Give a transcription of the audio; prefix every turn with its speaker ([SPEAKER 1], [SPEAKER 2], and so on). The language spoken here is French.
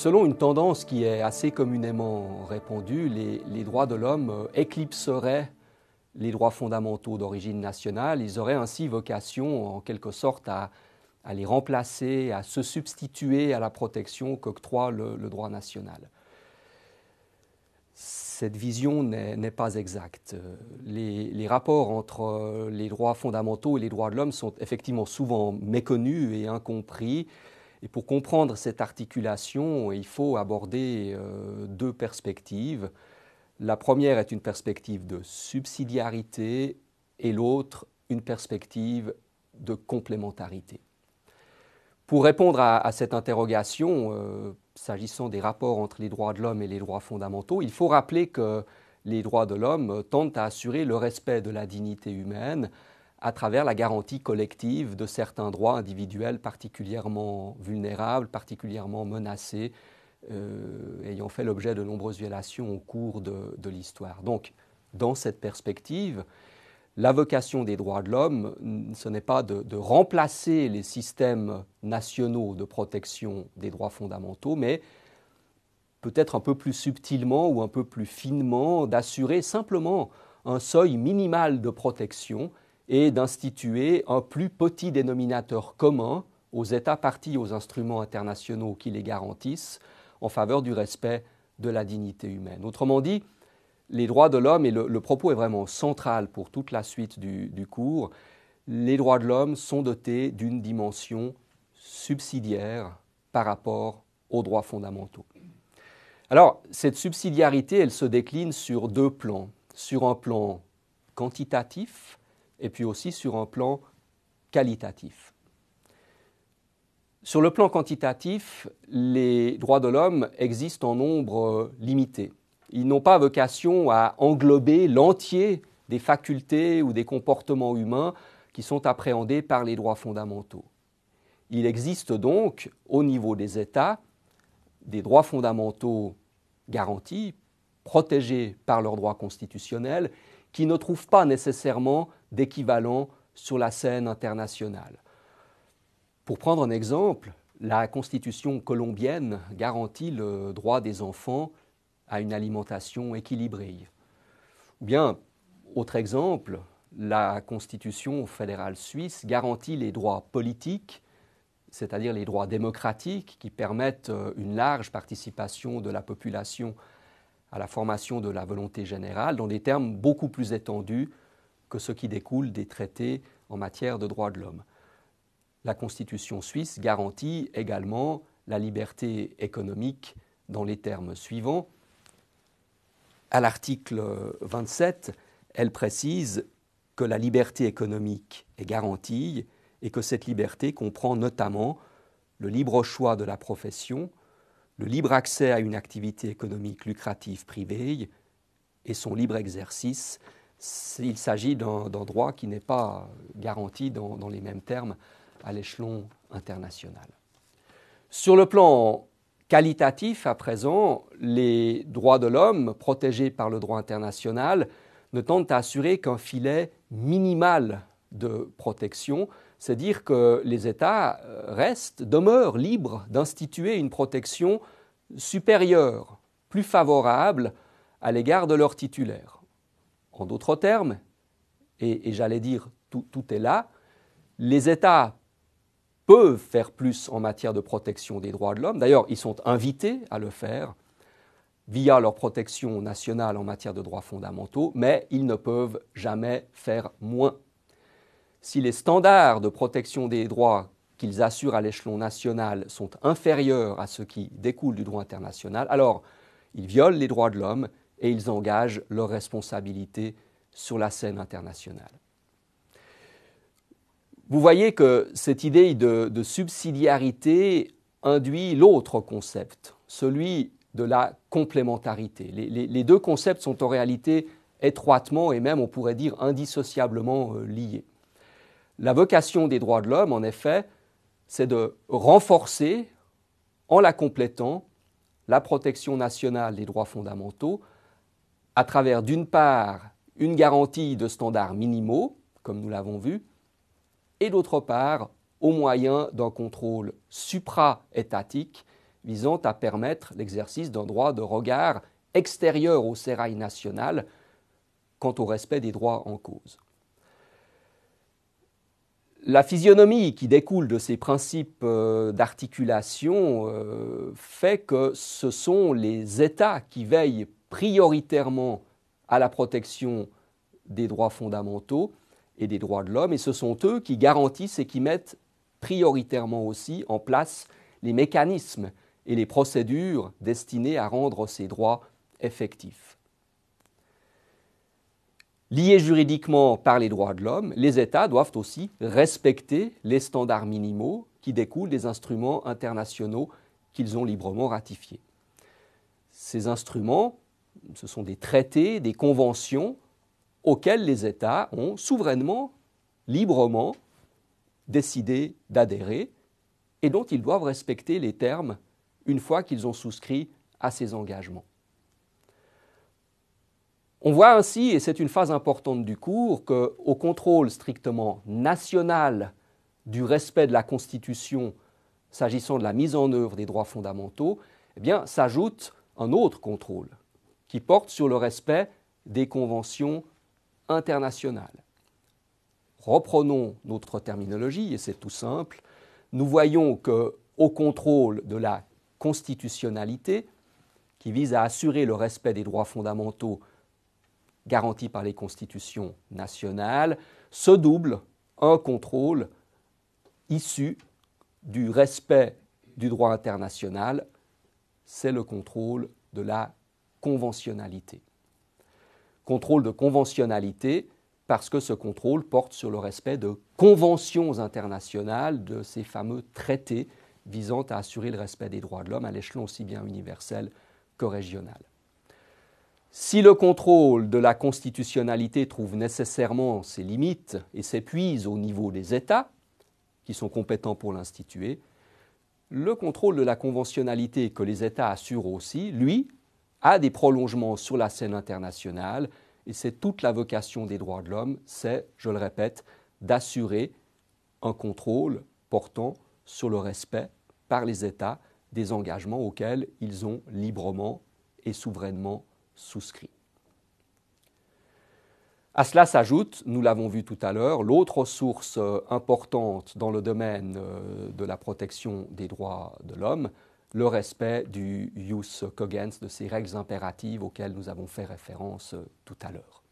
[SPEAKER 1] selon une tendance qui est assez communément répandue, les droits de l'homme éclipseraient les droits fondamentaux d'origine nationale. Ils auraient ainsi vocation, en quelque sorte, à les remplacer, à se substituer à la protection qu'octroie le droit national. Cette vision n'est pas exacte. Les rapports entre les droits fondamentaux et les droits de l'homme sont effectivement souvent méconnus et incompris. Et pour comprendre cette articulation, il faut aborder deux perspectives. La première est une perspective de subsidiarité et l'autre une perspective de complémentarité. Pour répondre à cette interrogation, s'agissant des rapports entre les droits de l'homme et les droits fondamentaux, il faut rappeler que les droits de l'homme tendent à assurer le respect de la dignité humaine à travers la garantie collective de certains droits individuels particulièrement vulnérables, particulièrement menacés, ayant fait l'objet de nombreuses violations au cours de l'histoire. Donc, dans cette perspective, la vocation des droits de l'homme, ce n'est pas de remplacer les systèmes nationaux de protection des droits fondamentaux, mais peut-être un peu plus subtilement ou un peu plus finement d'assurer simplement un seuil minimal de protection et d'instituer un plus petit dénominateur commun aux États parties aux instruments internationaux qui les garantissent en faveur du respect de la dignité humaine. Autrement dit, les droits de l'homme, et le propos est vraiment central pour toute la suite du cours, les droits de l'homme sont dotés d'une dimension subsidiaire par rapport aux droits fondamentaux. Alors, cette subsidiarité, elle se décline sur deux plans. Sur un plan quantitatif et puis aussi sur un plan qualitatif. Sur le plan quantitatif, les droits de l'homme existent en nombre limité. Ils n'ont pas vocation à englober l'entier des facultés ou des comportements humains qui sont appréhendés par les droits fondamentaux. Il existe donc, au niveau des États, des droits fondamentaux garantis, protégés par leurs droits constitutionnels, qui ne trouvent pas nécessairement d'équivalent sur la scène internationale. Pour prendre un exemple, la Constitution colombienne garantit le droit des enfants à une alimentation équilibrée. Ou bien, autre exemple, la Constitution fédérale suisse garantit les droits politiques, c'est-à-dire les droits démocratiques qui permettent une large participation de la population à la formation de la volonté générale dans des termes beaucoup plus étendus que ce qui découle des traités en matière de droits de l'homme. La Constitution suisse garantit également la liberté économique dans les termes suivants. À l'article 27, elle précise que la liberté économique est garantie et que cette liberté comprend notamment le libre choix de la profession, le libre accès à une activité économique lucrative privée et son libre exercice. Il s'agit d'un droit qui n'est pas garanti dans les mêmes termes à l'échelon international. Sur le plan qualitatif, à présent, les droits de l'homme protégés par le droit international ne tendent à assurer qu'un filet minimal de protection, c'est dire que les États demeurent libres d'instituer une protection supérieure, plus favorable à l'égard de leurs titulaires. En d'autres termes, et j'allais dire tout est là, les États peuvent faire plus en matière de protection des droits de l'homme. D'ailleurs, ils sont invités à le faire via leur protection nationale en matière de droits fondamentaux, mais ils ne peuvent jamais faire moins. Si les standards de protection des droits qu'ils assurent à l'échelon national sont inférieurs à ce qui découle du droit international, alors ils violent les droits de l'homme et ils engagent leurs responsabilités sur la scène internationale. Vous voyez que cette idée de subsidiarité induit l'autre concept, celui de la complémentarité. Les deux concepts sont en réalité étroitement et même, on pourrait dire, indissociablement liés. La vocation des droits de l'homme, en effet, c'est de renforcer, en la complétant, la protection nationale des droits fondamentaux à travers, d'une part, une garantie de standards minimaux, comme nous l'avons vu, et d'autre part, au moyen d'un contrôle supra-étatique visant à permettre l'exercice d'un droit de regard extérieur au sérail national quant au respect des droits en cause. La physionomie qui découle de ces principes d'articulation fait que ce sont les États qui veillent prioritairement à la protection des droits fondamentaux et des droits de l'homme, et ce sont eux qui garantissent et qui mettent prioritairement aussi en place les mécanismes et les procédures destinées à rendre ces droits effectifs. Liés juridiquement par les droits de l'homme, les États doivent aussi respecter les standards minimaux qui découlent des instruments internationaux qu'ils ont librement ratifiés. Ces instruments, ce sont des traités, des conventions auxquels les États ont souverainement, librement décidé d'adhérer et dont ils doivent respecter les termes une fois qu'ils ont souscrit à ces engagements. On voit ainsi, et c'est une phase importante du cours, qu'au contrôle strictement national du respect de la Constitution s'agissant de la mise en œuvre des droits fondamentaux, eh bien, s'ajoute un autre contrôle qui porte sur le respect des conventions internationales. Reprenons notre terminologie, et c'est tout simple. Nous voyons qu'au contrôle de la constitutionnalité, qui vise à assurer le respect des droits fondamentaux garantis par les constitutions nationales, se double un contrôle issu du respect du droit international, c'est le contrôle de la conventionnalité. Contrôle de conventionnalité parce que ce contrôle porte sur le respect de conventions internationales, de ces fameux traités visant à assurer le respect des droits de l'homme à l'échelon aussi bien universel que régional. Si le contrôle de la constitutionnalité trouve nécessairement ses limites et s'épuise au niveau des États, qui sont compétents pour l'instituer, le contrôle de la conventionnalité que les États assurent aussi, lui, a des prolongements sur la scène internationale, et c'est toute la vocation des droits de l'homme, c'est, je le répète, d'assurer un contrôle portant sur le respect par les États des engagements auxquels ils ont librement et souverainement souscrit. À cela s'ajoute, nous l'avons vu tout à l'heure, l'autre source importante dans le domaine de la protection des droits de l'homme, le respect du jus cogens, de ces règles impératives auxquelles nous avons fait référence tout à l'heure.